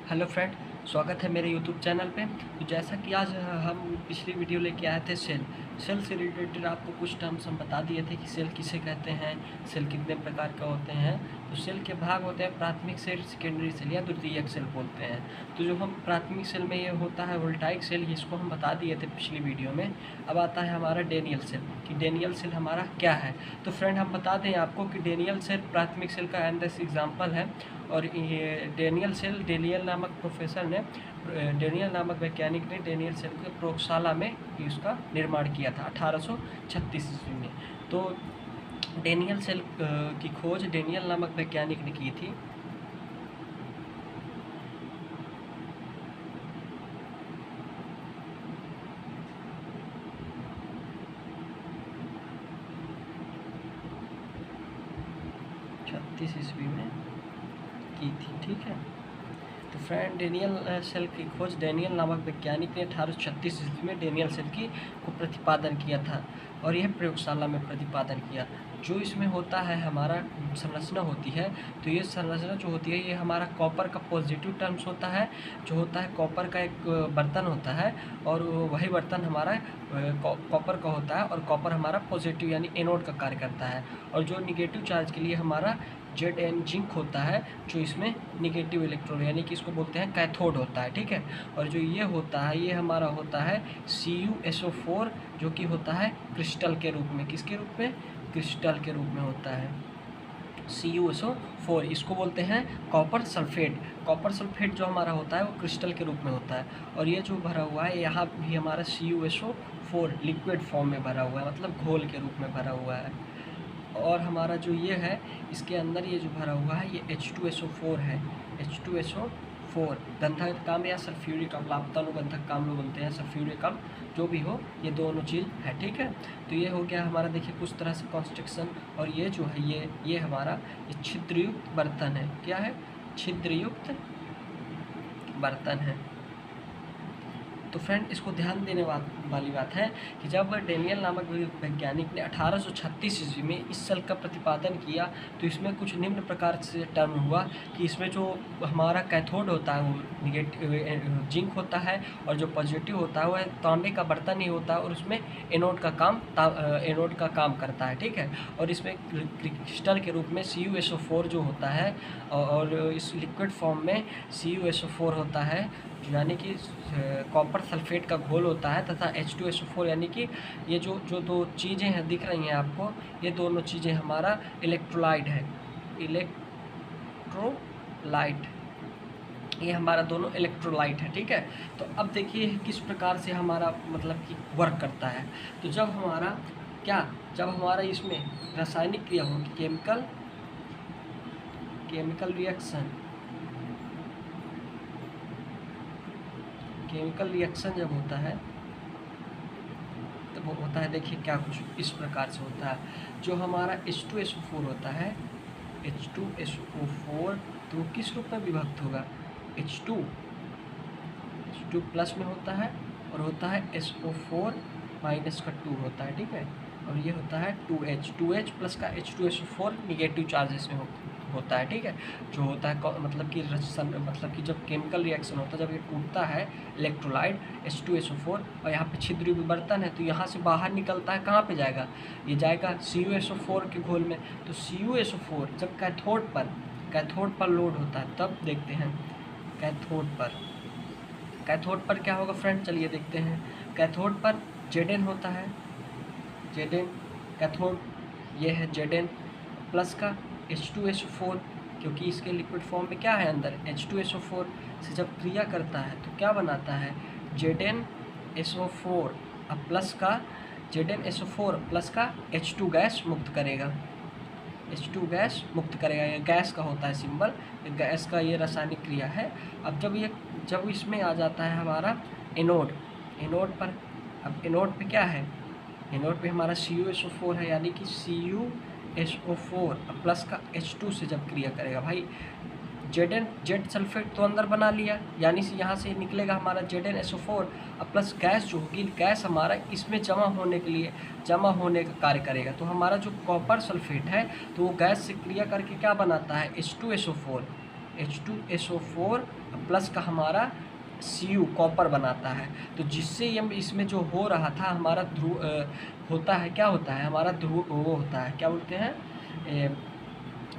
Hello friend, स्वागत है मेरे यूट्यूब चैनल पे। तो जैसा कि आज हम पिछली वीडियो लेके आए थे सेल से रिलेटेड आपको कुछ टर्म्स हम बता दिए थे कि सेल किसे कहते हैं, सेल कितने प्रकार का होते हैं। तो सेल के भाग होते हैं प्राथमिक सेल, सेकेंडरी सेल या द्वितीयक सेल बोलते हैं। तो जो हम प्राथमिक सेल में ये होता है वोल्टाइक सेल, इसको हम बता दिए थे पिछली वीडियो में। अब आता है हमारा डेनियल सेल कि डेनियल सेल हमारा क्या है। तो फ्रेंड हम बता दें आपको कि डेनियल सेल प्राथमिक सेल का एंडस एग्जाम्पल है। और ये डेनियल सेल डेनियल नामक वैज्ञानिक ने डेनियल सेल के प्रयोगशाला में इसका निर्माण किया था 1836 ईस्वी में। तो डेनियल सेल की खोज डेनियल नामक वैज्ञानिक ने की थी। ईस्वी में की थी, ठीक है। तो फ्रेंड डेनियल सेल की खोज डेनियल नामक वैज्ञानिक ने 1836 ईस्वी में डेनियल सेल की को प्रतिपादन किया था और यह प्रयोगशाला में प्रतिपादन किया। जो इसमें होता है हमारा संरचना होती है, तो ये संरचना जो होती है ये हमारा कॉपर का पॉजिटिव टर्म्स होता है। जो होता है कॉपर का एक बर्तन होता है और वही बर्तन हमारा कॉपर का होता है और कॉपर हमारा पॉजिटिव यानी एनोड का कार्य करता है। और जो निगेटिव चार्ज के लिए हमारा Zn जिंक होता है, जो इसमें निगेटिव इलेक्ट्रॉन यानी कि इसको बोलते हैं कैथोड होता है, ठीक है। और जो ये होता है ये हमारा होता है CuSO4, जो कि होता है क्रिस्टल के रूप में। किसके रूप में? क्रिस्टल के रूप में होता है CuSO4। इसको बोलते हैं कॉपर सल्फेट। कॉपर सल्फेट जो हमारा होता है वो क्रिस्टल के रूप में होता है। और ये जो भरा हुआ है यहाँ भी हमारा CuSO4 लिक्विड फॉर्म में भरा हुआ है, मतलब घोल के रूप में भरा हुआ है। और हमारा जो ये है इसके अंदर ये जो भरा हुआ है ये H2SO4 है। H2SO4 गंधक काम या सल्फ्यूरिक अम्ल, आपतानुगंधक काम लोग बोलते हैं, सल्फ्यूरिक अम्ल जो भी हो, ये दोनों चीज़ है, ठीक है। तो ये हो गया हमारा, देखिए कुछ तरह से कॉन्स्ट्रक्शन। और ये जो है ये हमारा ये छिद्रयुक्त बर्तन है। क्या है? छिद्रयुक्त बर्तन है। तो फ्रेंड इसको ध्यान देने वाली बात है कि जब डेनियल नामक वैज्ञानिक ने 1836 ईस्वी में इस सेल का प्रतिपादन किया, तो इसमें कुछ निम्न प्रकार से टर्म हुआ कि इसमें जो हमारा कैथोड होता है वो निगेटिव जिंक होता है और जो पॉजिटिव होता है वह तांबे का बर्तन ही होता है और उसमें एनोड का काम करता है, ठीक है। और इसमें क्रिस्टल के रूप में CuSO4 जो होता है और इस लिक्विड फॉर्म में CuSO4 होता है यानी कि कॉपर सल्फेट का घोल होता है, तथा H2SO4 यानी कि ये जो दो चीज़ें हैं दिख रही हैं आपको, ये दोनों चीज़ें हमारा इलेक्ट्रोलाइट है। इलेक्ट्रोलाइट, ये हमारा दोनों इलेक्ट्रोलाइट है, ठीक है। तो अब देखिए किस प्रकार से हमारा मतलब कि वर्क करता है। तो जब हमारा इसमें रासायनिक क्रिया होगी, केमिकल रिएक्शन जब होता है तब वो होता है, देखिए क्या कुछ इस प्रकार से होता है। जो हमारा H2SO4 होता है, H2SO4 तो वो किस रूप में विभक्त होगा? H2 प्लस में होता है और होता है SO4 माइनस का 2 होता है, ठीक है। और ये होता है 2H प्लस का H2SO4 निगेटिव चार्जेस में होता है, ठीक है। जो होता है मतलब कि जब केमिकल रिएक्शन होता है, जब ये टूटता है इलेक्ट्रोलाइट H2SO4 और यहाँ पे छिद्र बर्तन है, तो यहाँ से बाहर निकलता है, कहाँ पे जाएगा? ये जाएगा CuSO4 के घोल में। तो CuSO4 जब कैथोड पर लोड होता है, तब देखते हैं कैथोड पर क्या होगा फ्रेंड, चलिए देखते हैं। कैथोड पर Zn होता है, Zn कैथोड, ये है Zn प्लस का H2SO4, क्योंकि इसके लिक्विड फॉर्म में क्या है अंदर H2SO4 से जब क्रिया करता है तो क्या बनाता है ZnSO4 अब प्लस का ZnSO4 प्लस का H2 गैस मुक्त करेगा। ये गैस का होता है सिंबल, गैस का ये रासायनिक क्रिया है। अब जब इसमें आ जाता है हमारा एनोड पर, अब एनोड पे क्या है? एनोड पे हमारा CuSO4 है, यानी कि CuSO4 प्लस का H2 से जब क्रिया करेगा भाई, जेड सल्फेट तो अंदर बना लिया, यानी से यहाँ से निकलेगा हमारा ZnSO4 प्लस गैस जो होगी, गैस हमारा इसमें जमा होने का कार्य करेगा। तो हमारा जो कॉपर सल्फेट है तो वो गैस से क्रिया करके क्या बनाता है? H2SO4 H2SO4 प्लस का हमारा Cu कॉपर बनाता है। तो जिससे ये इसमें जो हो रहा था हमारा ध्रुव होता है, क्या होता है हमारा ध्रुव, वो होता है क्या बोलते हैं,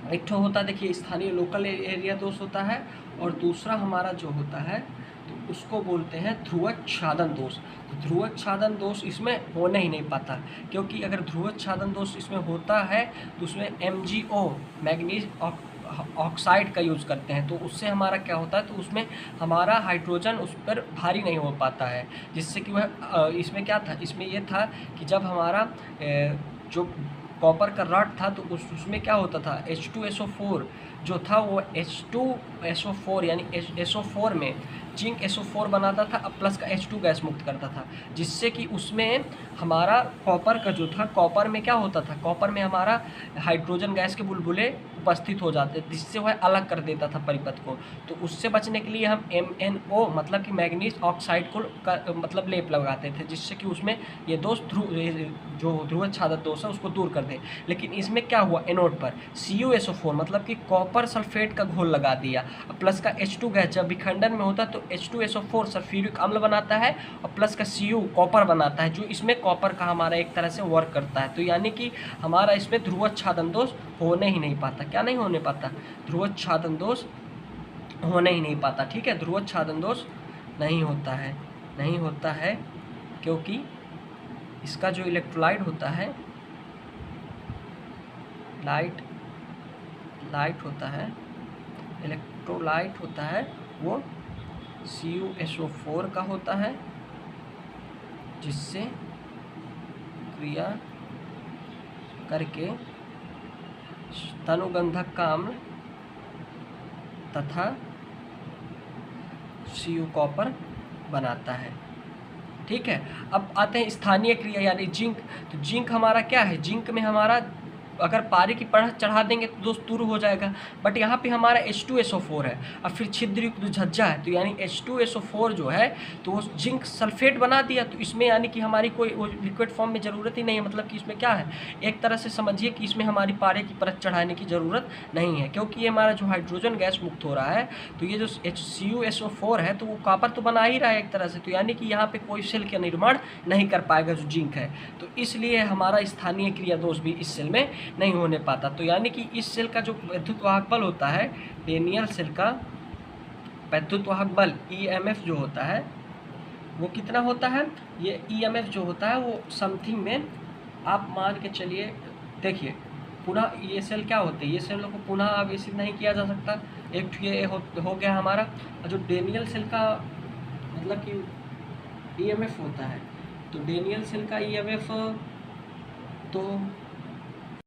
एक तो होता है देखिए स्थानीय लोकल एरिया दोष होता है, और दूसरा हमारा जो होता है तो उसको बोलते हैं ध्रुवच्छादन दोष। तो ध्रुवच्छादन दोष इसमें होने ही नहीं पाता, क्योंकि अगर ध्रुवच्छादन दोष इसमें होता है तो उसमें MgO मैग्नीज ऑक्साइड का यूज़ करते हैं, तो उससे हमारा क्या होता है, तो उसमें हमारा हाइड्रोजन उस पर भारी नहीं हो पाता है, जिससे कि वह इसमें क्या था, इसमें ये था कि जब हमारा जो कॉपर का रॉड था तो उसमें क्या होता था, H2SO4 जो था वो H2SO4 यानी SO4 में जिंक SO4 बनाता था, अब प्लस का H2 गैस मुक्त करता था, जिससे कि उसमें हमारा कॉपर का जो था, कॉपर में क्या होता था, कॉपर में हमारा हाइड्रोजन गैस के बुलबुले उपस्थित हो जाते, जिससे वह अलग कर देता था परिपथ को। तो उससे बचने के लिए हम MnO मतलब कि मैग्नीज ऑक्साइड को मतलब लेप लगाते थे, जिससे कि उसमें ये दोष जो ध्रुवच्छादन दोष है उसको दूर कर दे। लेकिन इसमें क्या हुआ, एनोड पर CuSO4 मतलब कि कॉपर सल्फेट का घोल लगा दिया, प्लस का H2 गैस जब विखंडन में होता है तो H2SO4 सल्फ्यूरिक अम्ल बनाता है, और प्लस का Cu कॉपर बनाता है, जो इसमें कॉपर का हमारा एक तरह से वर्क करता है। तो यानी कि हमारा इसमें ध्रुवच्छादन दोष होने ही नहीं पाता, क्या नहीं होने पाता, ध्रुवच्छादन दोष होने ही नहीं पाता। ठीक है, ध्रुवच्छादन दोष नहीं होता है, नहीं होता है, क्योंकि इसका जो इलेक्ट्रोलाइट होता है, लाइट होता है, इलेक्ट्रोलाइट होता है वो CuSO4 का होता है, जिससे क्रिया करके तनुगंधक का अम्ल तथा Cu कॉपर बनाता है। ठीक है, अब आते हैं स्थानीय क्रिया यानी जिंक। तो जिंक हमारा क्या है, जिंक में हमारा अगर पारे की परत चढ़ा देंगे तो दोस्त दूर हो जाएगा, बट यहाँ पे हमारा H2SO4 है, और फिर छिद्रयुक्त जो झज्जा है, तो यानी H2SO4 जो है तो वो जिंक सल्फेट बना दिया, तो इसमें यानी कि हमारी कोई वो लिक्विड फॉर्म में ज़रूरत ही नहीं है, मतलब कि इसमें क्या है, एक तरह से समझिए कि इसमें हमारी पारे की परत चढ़ाने की ज़रूरत नहीं है, क्योंकि ये हमारा जो हाइड्रोजन गैस मुक्त हो रहा है, तो ये जो CuSO4 है तो वो कॉपर तो बना ही रहा है एक तरह से, तो यानी कि यहाँ पर कोई सेल का निर्माण नहीं कर पाएगा जो जिंक है, तो इसलिए हमारा स्थानीय क्रिया दोष भी इस सेल में नहीं होने पाता। तो यानी कि इस सेल का जो विद्युत वाहक बल होता है, डेनियल सेल का विद्युत वाहक बल EMF जो होता है वो कितना होता है, ये EMF जो होता है वो समथिंग में, आप मान के चलिए, देखिए पुनः ये सेल क्या होते हैं, ये सेल को पुनः आवेशित नहीं किया जा सकता, एक ये हो गया हमारा। जो डेनियल सेल का मतलब कि EMF होता है, तो डेनियल सेल का EMF तो